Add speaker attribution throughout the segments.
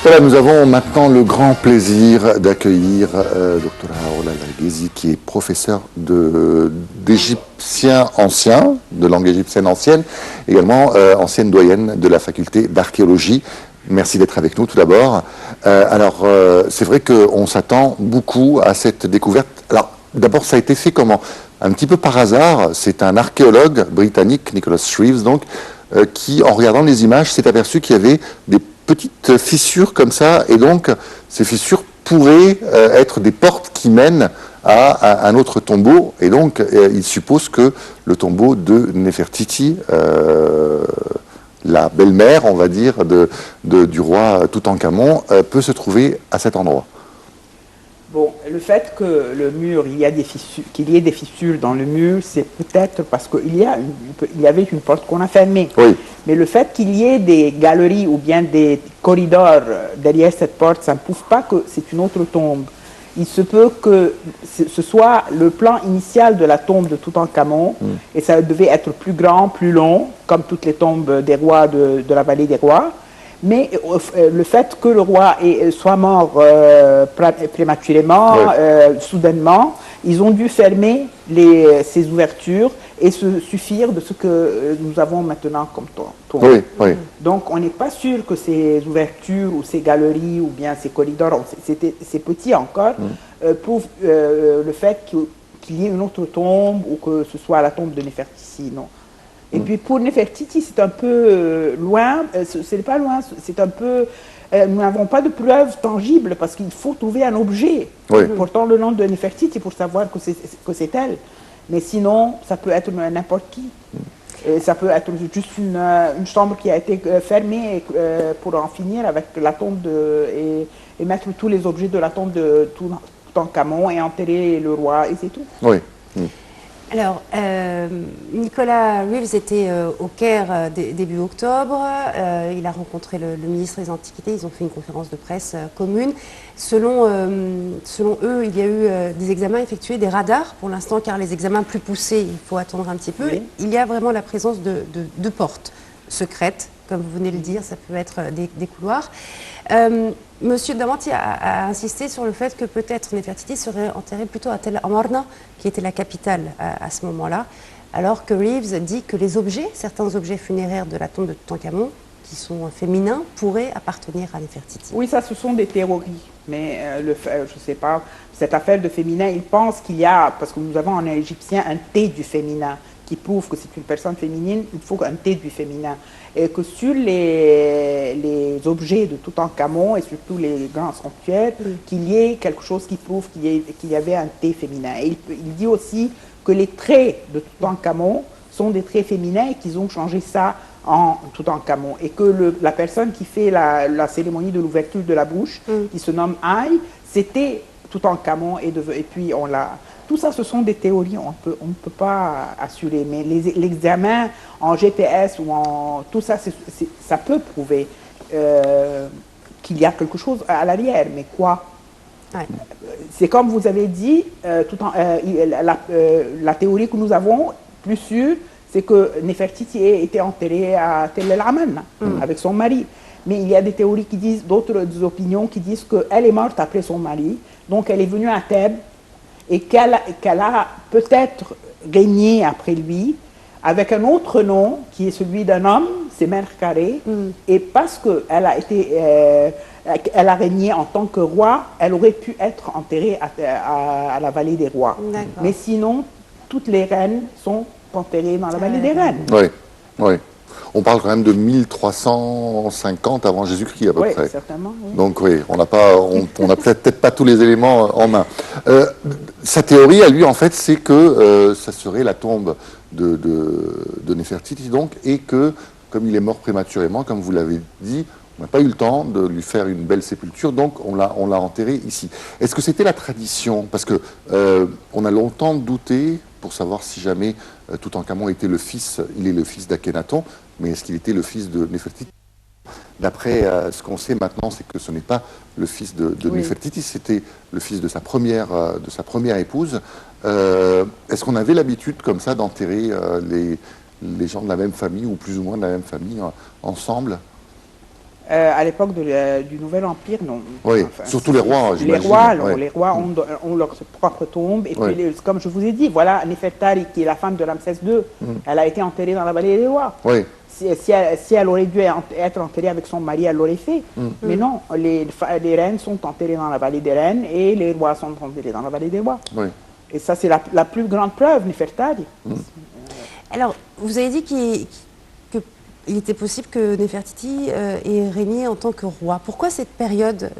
Speaker 1: Voilà, nous avons maintenant le grand plaisir d'accueillir Dr Haoula Al-Ghezi, qui est professeur d'égyptien ancien, de langue égyptienne ancienne, également ancienne doyenne de la faculté d'archéologie. Merci d'être avec nous tout d'abord. C'est vrai qu'on s'attend beaucoup à cette découverte. Alors, d'abord, ça a été fait comment? Un petit peu par hasard. C'est un archéologue britannique, Nicholas Shreves, donc, qui, en regardant les images, s'est aperçu qu'il y avait des petites fissures comme ça, et donc ces fissures pourraient être des portes qui mènent à un autre tombeau, et donc il suppose que le tombeau de Néfertiti, la belle-mère, on va dire, du roi Toutankhamon, peut se trouver à cet endroit.
Speaker 2: Bon, le fait que le mur, qu'il y ait des fissures dans le mur, c'est peut-être parce qu'il y avait une porte qu'on a fermée.
Speaker 1: Oui.
Speaker 2: Mais le fait qu'il y ait des galeries ou bien des corridors derrière cette porte, ça ne prouve pas que c'est une autre tombe. Il se peut que ce soit le plan initial de la tombe de Toutankhamon, et ça devait être plus grand, plus long, comme toutes les tombes des rois de la vallée des rois. Mais le fait que le roi soit mort prématurément, soudainement, ils ont dû fermer ces ouvertures et se suffire de ce que nous avons maintenant comme tombe.
Speaker 1: Oui, oui.
Speaker 2: Donc on n'est pas sûr que ces ouvertures ou ces galeries ou bien ces corridors, c'est petit encore, prouvent le fait qu'il y ait une autre tombe ou que ce soit la tombe de Néfertiti, non. Et puis pour Néfertiti, c'est un peu loin, c'est pas loin, c'est un peu... nous n'avons pas de preuves tangibles parce qu'il faut trouver un objet portant le nom de Néfertiti pour savoir que c'est elle. Mais sinon, ça peut être n'importe qui. Ça peut être juste une chambre qui a été fermée pour en finir avec la tombe et mettre tous les objets de la tombe de Toutankhamon et enterrer le roi, et c'est tout.
Speaker 1: Oui.
Speaker 3: Alors, Nicolas Reeves était au Caire début octobre. Il a rencontré le ministre des Antiquités. Ils ont fait une conférence de presse commune. Selon eux, il y a eu des examens effectués, des radars pour l'instant, car les examens plus poussés, il faut attendre un petit peu.
Speaker 2: Oui.
Speaker 3: Il y a vraiment la présence de portes secrètes, comme vous venez de le dire, ça peut être des couloirs. Monsieur Damanti a insisté sur le fait que peut-être Néfertiti serait enterrée plutôt à Tel Amarna, qui était la capitale à ce moment-là, alors que Reeves dit que certains objets funéraires de la tombe de Toutankhamon, qui sont féminins, pourraient appartenir à Néfertiti.
Speaker 2: Oui, ça, ce sont des théories. Mais je ne sais pas, cette affaire de féminin, il pense qu'il y a, parce que nous avons en égyptien un T du féminin, qui prouve que c'est une personne féminine, il faut un T du féminin. Et que sur les objets de Toutankhamon et surtout les grands sanctuaires, qu'il y ait quelque chose qui prouve qu'il y avait un T féminin. Et il dit aussi que les traits de Toutankhamon sont des traits féminins et qu'ils ont changé ça en Toutankhamon. Et que la personne qui fait la cérémonie de l'ouverture de la bouche, qui se nomme Aïe, c'était Toutankhamon et puis on l'a... Tout ça, ce sont des théories, on ne peut pas assurer. Mais l'examen en GPS ou en... Tout ça, ça peut prouver qu'il y a quelque chose à l'arrière. Mais quoi? C'est comme vous avez dit, la théorie que nous avons, plus sûre, c'est que Néfertiti était enterrée à Tel El Amarna avec son mari. Mais il y a des théories qui disent, d'autres opinions qui disent qu'elle est morte après son mari, donc elle est venue à Thèbes, et qu'elle a peut-être régné après lui avec un autre nom qui est celui d'un homme, c'est Menkaure, et parce qu'elle elle a régné en tant que roi, elle aurait pu être enterrée à la vallée des rois. Mais sinon, toutes les reines sont enterrées dans la vallée des reines.
Speaker 1: Oui, oui. On parle quand même de 1350 avant Jésus-Christ à peu près.
Speaker 2: Certainement, oui.
Speaker 1: Donc oui, on n'a peut-être pas tous les éléments en main. Sa théorie à lui, en fait, c'est que ça serait la tombe de Néfertiti, donc, et que, comme il est mort prématurément, comme vous l'avez dit, on n'a pas eu le temps de lui faire une belle sépulture, donc on l'a enterré ici. Est-ce que c'était la tradition? Parce que on a longtemps douté pour savoir si jamais Toutankhamon était il est le fils d'Akhenaton, mais est-ce qu'il était le fils de Néfertiti? D'après ce qu'on sait maintenant, c'est que ce n'est pas le fils de Néfertiti, c'était le fils de sa première épouse. Est-ce qu'on avait l'habitude comme ça d'enterrer les gens de la même famille ou plus ou moins de la même famille ensemble?
Speaker 2: À l'époque du Nouvel Empire, non.
Speaker 1: Oui, surtout les rois, j'imagine.
Speaker 2: Les rois ont leur propre tombe. Et puis, comme je vous ai dit, voilà, Néfertari, qui est la femme de Ramsès II, elle a été enterrée dans la vallée des rois.
Speaker 1: Oui.
Speaker 2: Si elle aurait dû être enterrée avec son mari, elle l'aurait fait. Mais non, les reines sont enterrées dans la vallée des reines et les rois sont enterrés dans la vallée des rois.
Speaker 1: Oui.
Speaker 2: Et ça, c'est la plus grande preuve, Néfertari.
Speaker 3: Alors, vous avez dit qu'il était possible que Néfertiti ait régné en tant que roi. Pourquoi cette période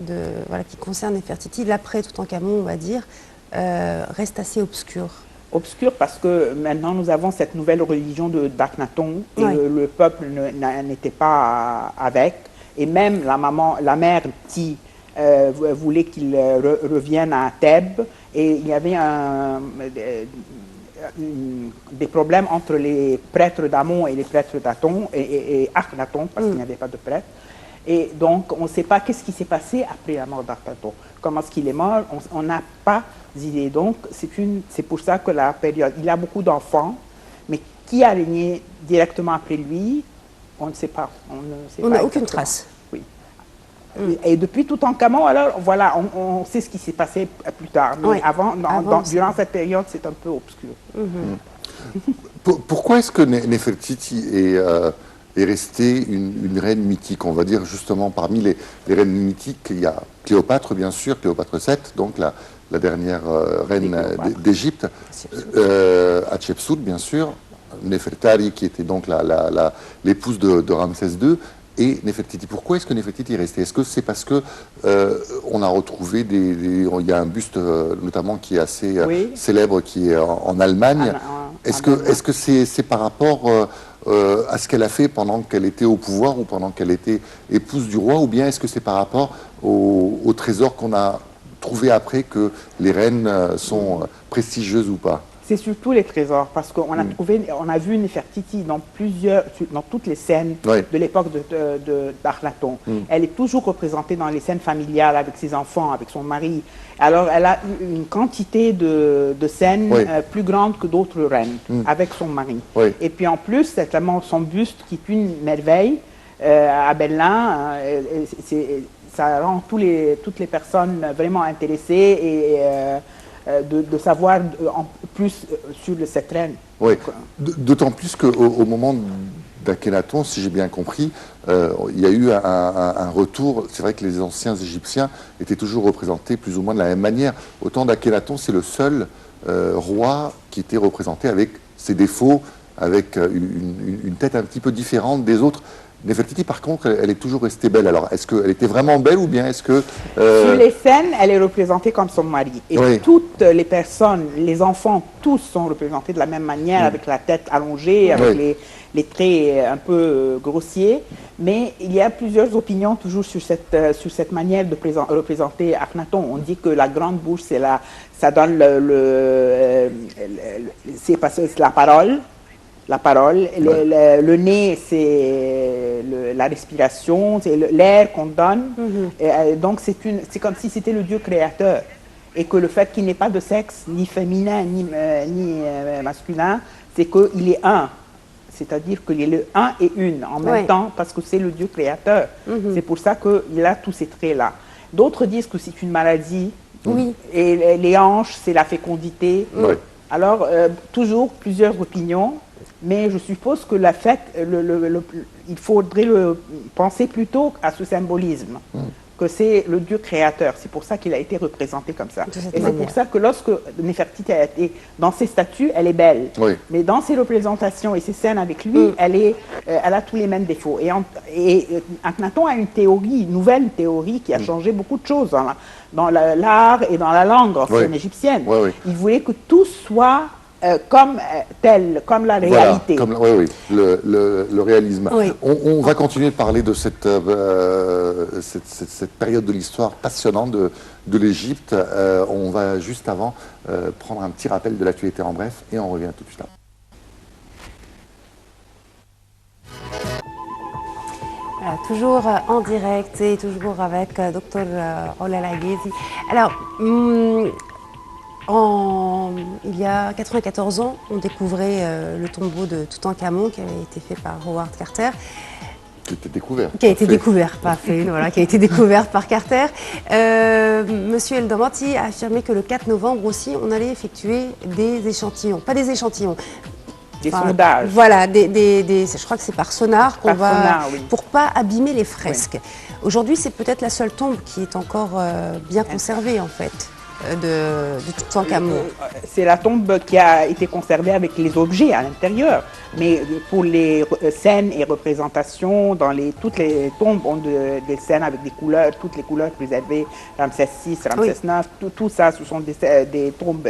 Speaker 3: qui concerne Néfertiti, l'après Toutankhamon, on va dire, reste assez obscure?
Speaker 2: Obscure parce que maintenant nous avons cette nouvelle religion d'Akhenaton et le peuple n'était pas avec. Et même la mère Ti voulait qu'il revienne à Thèbes et il y avait des problèmes entre les prêtres d'Amon et les prêtres d'Aton et Akhenaton parce qu'il n'y avait pas de prêtre. Et donc on ne sait pas qu'est-ce qui s'est passé après la mort d'Akhenaton. Comment est-ce qu'il est mort? On n'a pas d'idée. Donc c'est pour ça que la période, il a beaucoup d'enfants, mais qui a régné directement après lui, on ne sait pas.
Speaker 3: On n'a aucune trace.
Speaker 2: Oui. Et depuis Toutankhamon, alors voilà, on sait ce qui s'est passé plus tard. Mais durant cette période, c'est un peu obscur.
Speaker 1: Pourquoi est-ce que Néfertiti est restée une reine mythique? On va dire justement parmi les reines mythiques, il y a Cléopâtre, bien sûr, Cléopâtre VII, donc la dernière reine d'Égypte, Hatshepsut, bien sûr, Néfertari, qui était donc l'épouse de Ramsès II, et Néfertiti. Pourquoi est-ce que Néfertiti est restée? Est-ce que c'est parce que on a retrouvé il y a un buste notamment qui est assez célèbre, qui est en Allemagne. Est-ce que c'est par rapport à ce qu'elle a fait pendant qu'elle était au pouvoir ou pendant qu'elle était épouse du roi, ou bien est-ce que c'est par rapport au trésor qu'on a trouvé après, que les reines sont prestigieuses ou pas?
Speaker 2: C'est surtout les trésors, parce qu'on a vu Néfertiti dans toutes les scènes de l'époque d'Akhenaton. Elle est toujours représentée dans les scènes familiales avec ses enfants, avec son mari. Alors, elle a une quantité de scènes plus grande que d'autres reines, avec son mari. Et puis en plus, c'est vraiment son buste qui est une merveille à Berlin. Ça rend toutes les personnes vraiment intéressées et de savoir en plus sur cette reine.
Speaker 1: Oui, d'autant plus qu'au moment d'Akhenaton, si j'ai bien compris, il y a eu un retour. C'est vrai que les anciens Égyptiens étaient toujours représentés plus ou moins de la même manière. Au temps d'Akhenaton, c'est le seul roi qui était représenté avec ses défauts, avec une tête un petit peu différente des autres. Néfertiti, par contre, elle est toujours restée belle. Alors, est-ce qu'elle était vraiment belle ou bien est-ce que...
Speaker 2: Sur les scènes, elle est représentée comme son mari. Et toutes les personnes, les enfants, tous sont représentés de la même manière, avec la tête allongée, avec les traits un peu grossiers. Mais il y a plusieurs opinions toujours sur cette manière de représenter Akhenaton. On dit que la grande bouche, ça donne c'est la parole. La parole, le nez, c'est la respiration, c'est l'air qu'on donne. Et donc c'est comme si c'était le Dieu créateur. Et que le fait qu'il n'ait pas de sexe, ni féminin, ni masculin, c'est qu'il est un. C'est-à-dire qu'il est le un et une en même temps, parce que c'est le Dieu créateur. C'est pour ça qu'il a tous ces traits-là. D'autres disent que c'est une maladie. Et les hanches, c'est la fécondité. Alors, toujours plusieurs opinions. Mais je suppose que il faudrait penser plutôt à ce symbolisme, que c'est le Dieu créateur. C'est pour ça qu'il a été représenté comme ça. Et c'est pour ça que lorsque Néfertiti a été dans ses statues, elle est belle. Mais dans ses représentations et ses scènes avec lui, elle a tous les mêmes défauts. Et Akhenaton a une nouvelle théorie qui a changé beaucoup de choses dans l'art et dans la langue ancienne égyptienne. Il voulait que tout soit comme la réalité.
Speaker 1: Voilà, le réalisme. On va continuer de parler de cette période de l'histoire passionnante de l'Égypte. On va juste avant prendre un petit rappel de l'actualité en bref et on revient tout de suite après.
Speaker 3: Toujours en direct et toujours avec Dr Olala Ghezi. Alors, il y a 94 ans, on découvrait le tombeau de Toutankhamon qui avait été fait par Howard Carter.
Speaker 1: Qui a été découvert.
Speaker 3: Qui a été découvert, pas fait, voilà, qui a été découvert par Carter. Monsieur El Damati a affirmé que le 4 novembre aussi, on allait effectuer des échantillons, pas des échantillons.
Speaker 2: Des sondages.
Speaker 3: Voilà, je crois que c'est par sonar qu'on va,
Speaker 2: sonar, oui.
Speaker 3: pour pas abîmer les fresques. Aujourd'hui, c'est peut-être la seule tombe qui est encore bien conservée en fait, de Toutankhamon.
Speaker 2: C'est la tombe qui a été conservée avec les objets à l'intérieur, mais pour les scènes et représentations, toutes les tombes ont des scènes avec des couleurs, toutes les couleurs préservées, Ramsès VI, Ramsès IX, tout ça, ce sont des tombes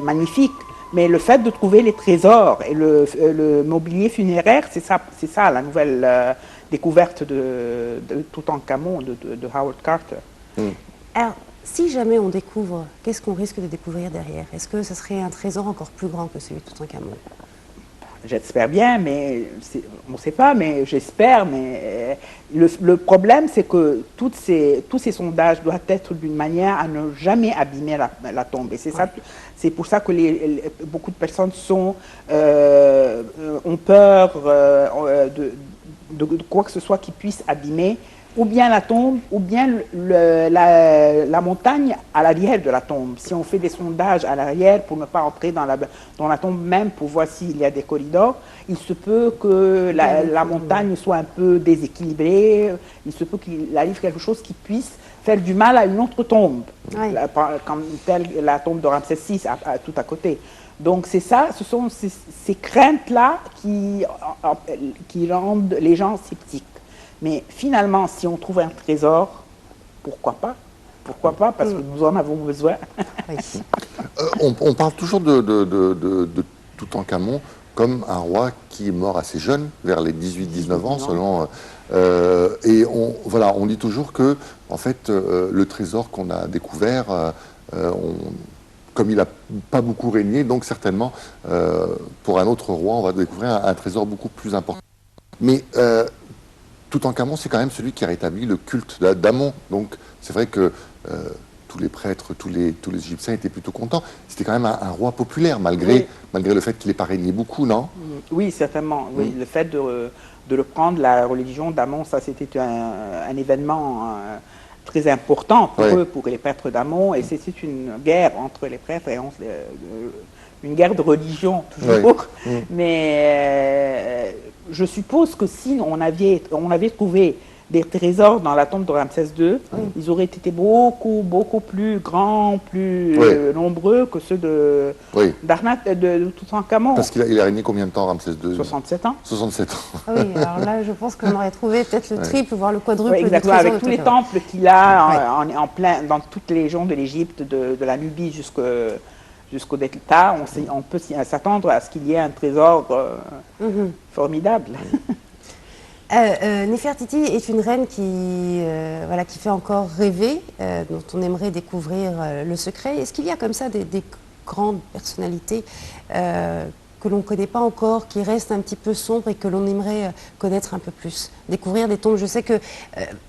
Speaker 2: magnifiques. Mais le fait de trouver les trésors et le mobilier funéraire, c'est ça la nouvelle découverte de Toutankhamon, de Howard Carter.
Speaker 3: Alors, si jamais on découvre, qu'est-ce qu'on risque de découvrir derrière? Est-ce que ce serait un trésor encore plus grand que celui de Toutankhamon?
Speaker 2: J'espère bien, mais on ne sait pas, mais j'espère. Mais le problème, c'est que tous ces sondages doivent être d'une manière à ne jamais abîmer la tombe. Et c'est pour ça que beaucoup de personnes ont peur de quoi que ce soit qui puisse abîmer ou bien la tombe, ou bien la montagne à l'arrière de la tombe. Si on fait des sondages à l'arrière pour ne pas entrer dans la tombe même, pour voir s'il y a des corridors, il se peut que la montagne soit un peu déséquilibrée, il se peut qu'il arrive quelque chose qui puisse faire du mal à une autre tombe, comme la tombe de Ramsès VI tout à côté. Donc c'est ça, ce sont ces craintes-là qui rendent les gens sceptiques. Mais finalement, si on trouve un trésor, pourquoi pas? Pourquoi pas? Parce que nous en avons besoin.
Speaker 3: Oui.
Speaker 1: On parle toujours de Toutankhamon comme un roi qui est mort assez jeune, vers les 18-19 ans, selon. Et on dit toujours que, en fait, le trésor qu'on a découvert, comme il n'a pas beaucoup régné, donc certainement, pour un autre roi, on va découvrir un trésor beaucoup plus important. Mais Toutankhamon, c'est quand même celui qui a rétabli le culte d'Amon. Donc, c'est vrai que tous les prêtres, tous les Égyptiens étaient plutôt contents. C'était quand même un roi populaire, malgré le fait qu'il n'ait pas régné beaucoup, non?
Speaker 2: Oui, certainement. Oui. Le fait de reprendre la religion d'Amon, ça, c'était un événement très important pour eux, pour les prêtres d'Amon. Et c'était une guerre entre les prêtres et une guerre de religion, toujours. Mais je suppose que si on avait trouvé des trésors dans la tombe de Ramsès II, ils auraient été beaucoup plus grands, plus nombreux que ceux de Toutankhamon.
Speaker 1: Parce qu'il a régné combien de temps, Ramsès II?
Speaker 2: 67 ans.
Speaker 1: 67 ans.
Speaker 3: Ah oui, alors là, je pense qu'on aurait trouvé peut-être le triple, voire le quadruple.
Speaker 2: Exactement, avec tous les temples qu'il a en plein, dans toutes les régions de l'Égypte, de la Nubie jusqu'au Delta, on peut s'attendre à ce qu'il y ait un trésor formidable.
Speaker 3: Néfertiti est une reine qui fait encore rêver, dont on aimerait découvrir le secret. Est-ce qu'il y a comme ça des grandes personnalités que l'on ne connaît pas encore, qui restent un petit peu sombres et que l'on aimerait connaître un peu plus? Découvrir des tombes. Je sais que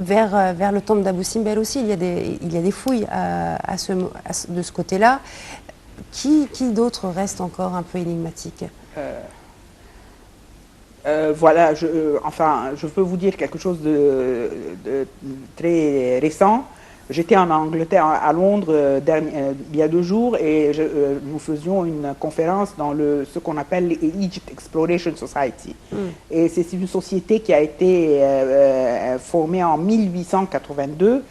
Speaker 3: vers le temple d'Abou Simbel aussi, il y a des fouilles de ce côté-là. Qui d'autre reste encore un peu énigmatique?
Speaker 2: Voilà, je peux vous dire quelque chose de très récent. J'étais en Angleterre, à Londres, il y a 2 jours, et nous faisions une conférence dans ce qu'on appelle l'Egypt Exploration Society. Et c'est une société qui a été formée en 1882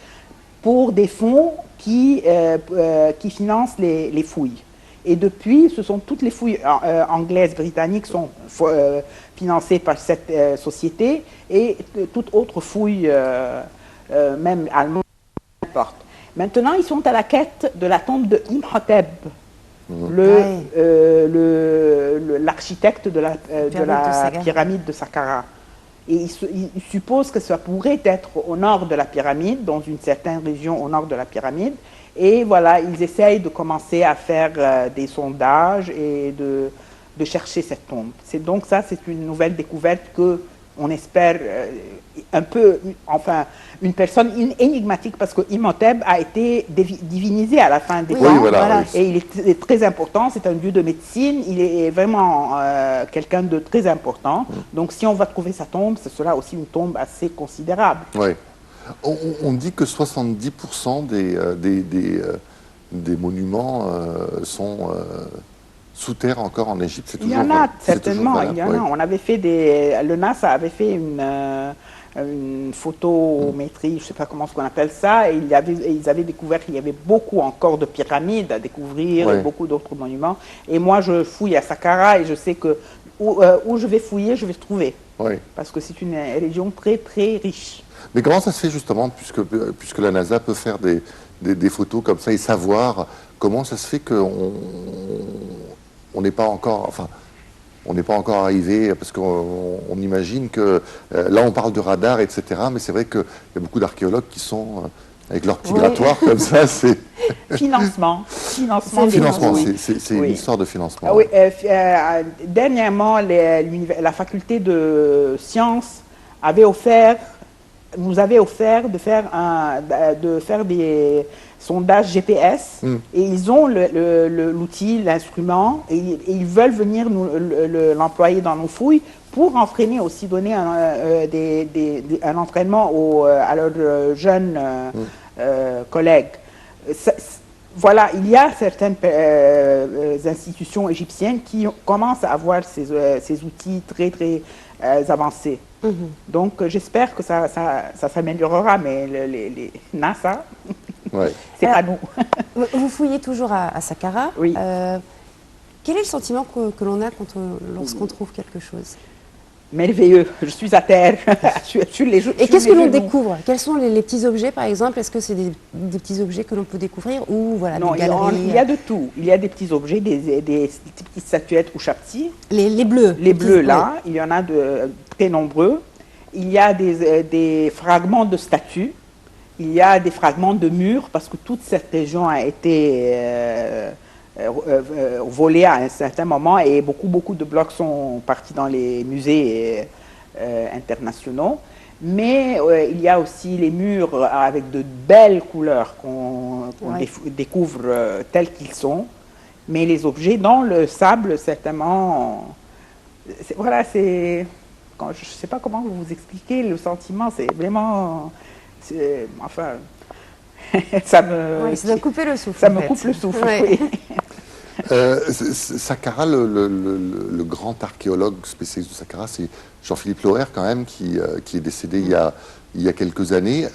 Speaker 2: pour des fonds qui financent les fouilles. Et depuis, ce sont toutes les fouilles anglaises, britanniques sont financées par cette société, et toute autre fouille, même allemande, n'importe. Maintenant, ils sont à la quête de la tombe de Imhotep, l'architecte de la pyramide de Saqqara. Et ils supposent que ça pourrait être au nord de la pyramide, dans une certaine région au nord de la pyramide. Et voilà, ils essayent de commencer à faire des sondages et de chercher cette tombe. Donc ça, c'est une nouvelle découverte que on espère, un peu, enfin, une personne énigmatique, parce que Imhotep a été divinisé à la fin des temps.
Speaker 1: Oui, voilà, oui.
Speaker 2: Et il est très important, c'est un dieu de médecine, il est vraiment quelqu'un de très important. Donc si on va trouver sa tombe, ce sera aussi une tombe assez considérable.
Speaker 1: Oui. On dit que 70% des monuments sont sous terre encore en Égypte. C'est
Speaker 2: Il y
Speaker 1: toujours
Speaker 2: en a
Speaker 1: c'est toujours
Speaker 2: certainement,
Speaker 1: valable,
Speaker 2: il y en
Speaker 1: oui.
Speaker 2: a. On avait fait le NASA avait fait une photométrie, je ne sais pas comment on appelle ça, et ils avaient découvert qu'il y avait beaucoup encore de pyramides à découvrir,
Speaker 1: Ouais.
Speaker 2: et beaucoup d'autres monuments. Et moi, je fouille à Saqqara et je sais que où je vais fouiller, je vais trouver.
Speaker 1: Oui.
Speaker 2: Parce que c'est une région très, très riche.
Speaker 1: Mais comment ça se fait justement, puisque la NASA peut faire des photos comme ça et savoir, comment ça se fait qu'on n'est pas encore, enfin, on n'est pas encore arrivé, parce qu'on imagine que, là on parle de radar, etc., mais c'est vrai qu'il y a beaucoup d'archéologues qui sont, avec leur petit grattoir comme ça, c'est...
Speaker 2: Financement. Financement.
Speaker 1: Financement,
Speaker 2: oui.
Speaker 1: c'est
Speaker 2: Oui.
Speaker 1: une histoire de financement.
Speaker 2: Ah oui, dernièrement, la faculté de sciences nous avait offert de faire des sondages GPS, et ils ont l'outil, l'instrument, et ils veulent venir l'employer dans nos fouilles pour entraîner aussi, donner un entraînement à leurs jeunes collègues. Voilà, il y a certaines institutions égyptiennes qui commencent à avoir ces outils très, très avancés. Donc, j'espère que ça s'améliorera, mais les NASA,
Speaker 1: Ouais.
Speaker 2: c'est pas nous.
Speaker 3: Vous fouillez toujours à Saqqara.
Speaker 2: Oui.
Speaker 3: Quel est le sentiment que l'on a lorsqu'on trouve quelque chose?
Speaker 2: Merveilleux, je suis à terre, sur les
Speaker 3: Et qu'est-ce que l'on découvre? Quels sont les petits objets, par exemple? Est-ce que c'est des petits objets que l'on peut découvrir, ou voilà,
Speaker 2: Non,
Speaker 3: des galeries?
Speaker 2: il y a de tout. Il y a des petits objets, des petites statuettes ou chaptis.
Speaker 3: Les bleus.
Speaker 2: Les bleus,
Speaker 3: petits-
Speaker 2: là, il y en a de très nombreux. Il y a des fragments de statues. Il y a des fragments de murs, parce que toute cette région a été volée à un certain moment, et beaucoup de blocs sont partis dans les musées internationaux. Mais il y a aussi les murs avec de belles couleurs qu'on découvre tels qu'ils sont. Mais les objets dans le sable, certainement, voilà, c'est... Je ne sais pas comment vous expliquer le sentiment, c'est vraiment... Enfin, ça me...
Speaker 3: Oui, ça doit couper le souffle.
Speaker 2: Ça
Speaker 3: en
Speaker 2: me
Speaker 3: fait.
Speaker 2: coupe le souffle,
Speaker 3: Ouais.
Speaker 2: oui.
Speaker 1: Saqqara, le grand archéologue spécialiste de Saqqara, c'est Jean-Philippe Loher, quand même, qui est décédé il y a quelques années.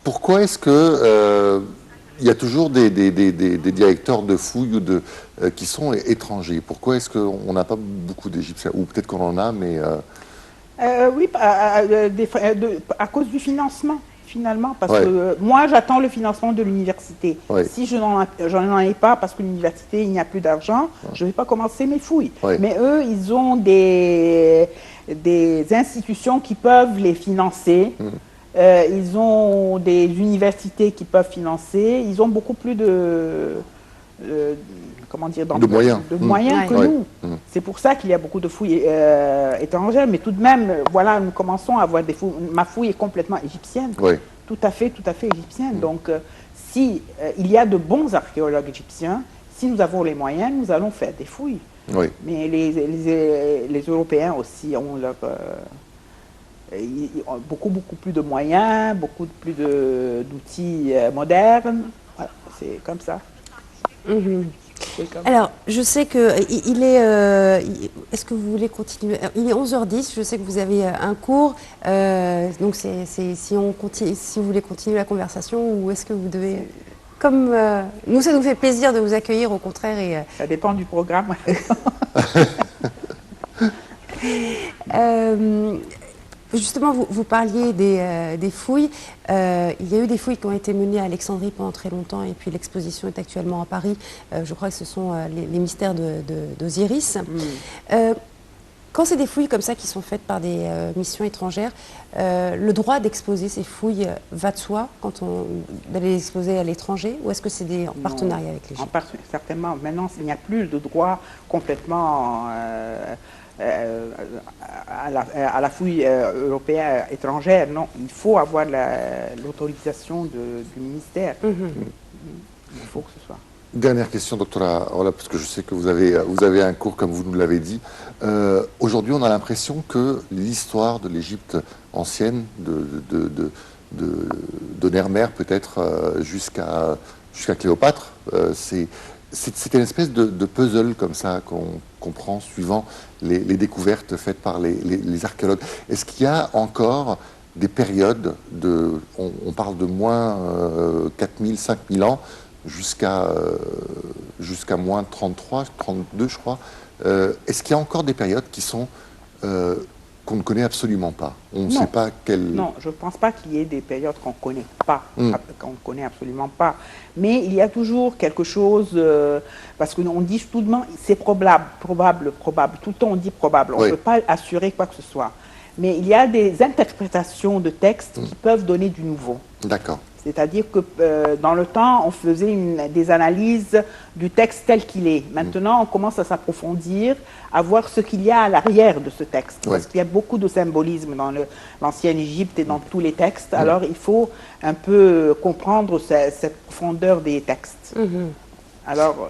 Speaker 1: Pourquoi est-ce que il y a toujours des directeurs de fouilles ou qui sont étrangers? Pourquoi est-ce qu'on n'a pas beaucoup d'Égyptiens? Ou peut-être qu'on en a, mais...
Speaker 2: Oui, à cause du financement, finalement, parce
Speaker 1: Ouais.
Speaker 2: que moi, j'attends le financement de l'université.
Speaker 1: Ouais.
Speaker 2: Si je n'en ai pas, parce que l'université, il n'y a plus d'argent, je ne vais pas commencer mes fouilles.
Speaker 1: Ouais.
Speaker 2: Mais eux, ils ont des institutions qui peuvent les financer. Ils ont des universités qui peuvent financer. Ils ont beaucoup plus comment dire,
Speaker 1: De moyens.
Speaker 2: moyens que
Speaker 1: Ouais.
Speaker 2: nous. C'est pour ça qu'il y a beaucoup de fouilles étrangères, mais tout de même, voilà, nous commençons à avoir des fouilles. Ma fouille est complètement égyptienne,
Speaker 1: Ouais.
Speaker 2: tout à fait égyptienne. Donc, si il y a de bons archéologues égyptiens, si nous avons les moyens, nous allons faire des fouilles.
Speaker 1: Oui.
Speaker 2: Mais les Européens aussi ont ils ont beaucoup plus de moyens, beaucoup plus d'outils modernes. Voilà, c'est comme ça. C'est comme ça.
Speaker 3: Alors, je sais que est-ce que vous voulez continuer? Il est 11h10, je sais que vous avez un cours. Donc, si vous voulez continuer la conversation, ou est-ce que vous devez... Comme nous, ça nous fait plaisir de vous accueillir, au contraire. Et,
Speaker 2: Ça dépend du programme.
Speaker 3: justement, vous parliez des fouilles. Il y a eu des fouilles qui ont été menées à Alexandrie pendant très longtemps, et puis l'exposition est actuellement à Paris. Je crois que ce sont les mystères d'Osiris. Quand c'est des fouilles comme ça qui sont faites par des missions étrangères, le droit d'exposer ces fouilles va de soi d'aller les exposer à l'étranger, ou est-ce que c'est en partenariat avec l'Égypte?
Speaker 2: Certainement. Maintenant, il n'y a plus de droit complètement à la fouille européenne étrangère. Non, il faut avoir l'autorisation du ministère. Il faut que ce soit.
Speaker 1: Dernière question, docteur, voilà, parce que je sais que vous avez un cours, comme vous nous l'avez dit. Aujourd'hui, on a l'impression que l'histoire de l'Égypte ancienne, de Nermer peut-être jusqu'à Cléopâtre, c'est une espèce de puzzle comme ça qu'on prend suivant les découvertes faites par les archéologues. Est-ce qu'il y a encore des périodes on parle de moins 4000, 5000 ans, jusqu'à moins 33, 32, je crois. Est-ce qu'il y a encore des périodes qui sont qu'on ne connaît absolument pas? On ne sait pas quelle...
Speaker 2: Non, je ne pense pas qu'il y ait des périodes qu'on ne connaît pas, qu'on ne connaît absolument pas. Mais il y a toujours quelque chose, parce qu'on dit tout le temps, c'est probable. Tout le temps on dit probable. On ne peut pas assurer quoi que ce soit. Mais il y a des interprétations de textes qui peuvent donner du nouveau.
Speaker 1: D'accord.
Speaker 2: C'est-à-dire que dans le temps, on faisait des analyses du texte tel qu'il est. Maintenant, on commence à s'approfondir, à voir ce qu'il y a à l'arrière de ce texte. Parce qu'il y a beaucoup de symbolisme dans l'ancienne Égypte et dans tous les textes. Alors, il faut un peu comprendre cette profondeur des textes. Alors...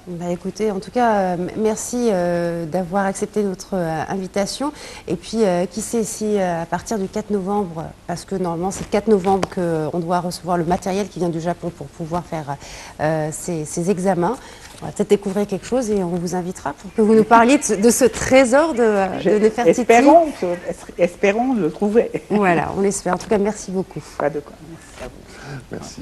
Speaker 3: Bah écoutez, en tout cas, merci d'avoir accepté notre invitation. Et puis, qui sait si à partir du 4 novembre, parce que normalement c'est le 4 novembre qu'on doit recevoir le matériel qui vient du Japon pour pouvoir faire ces examens, on va peut-être découvrir quelque chose et on vous invitera pour que vous nous parliez de ce trésor de Nefertiti.
Speaker 2: Espérons le trouver.
Speaker 3: Voilà, on l'espère. En tout cas, merci beaucoup.
Speaker 2: Pas de quoi. Merci à vous.
Speaker 1: Merci.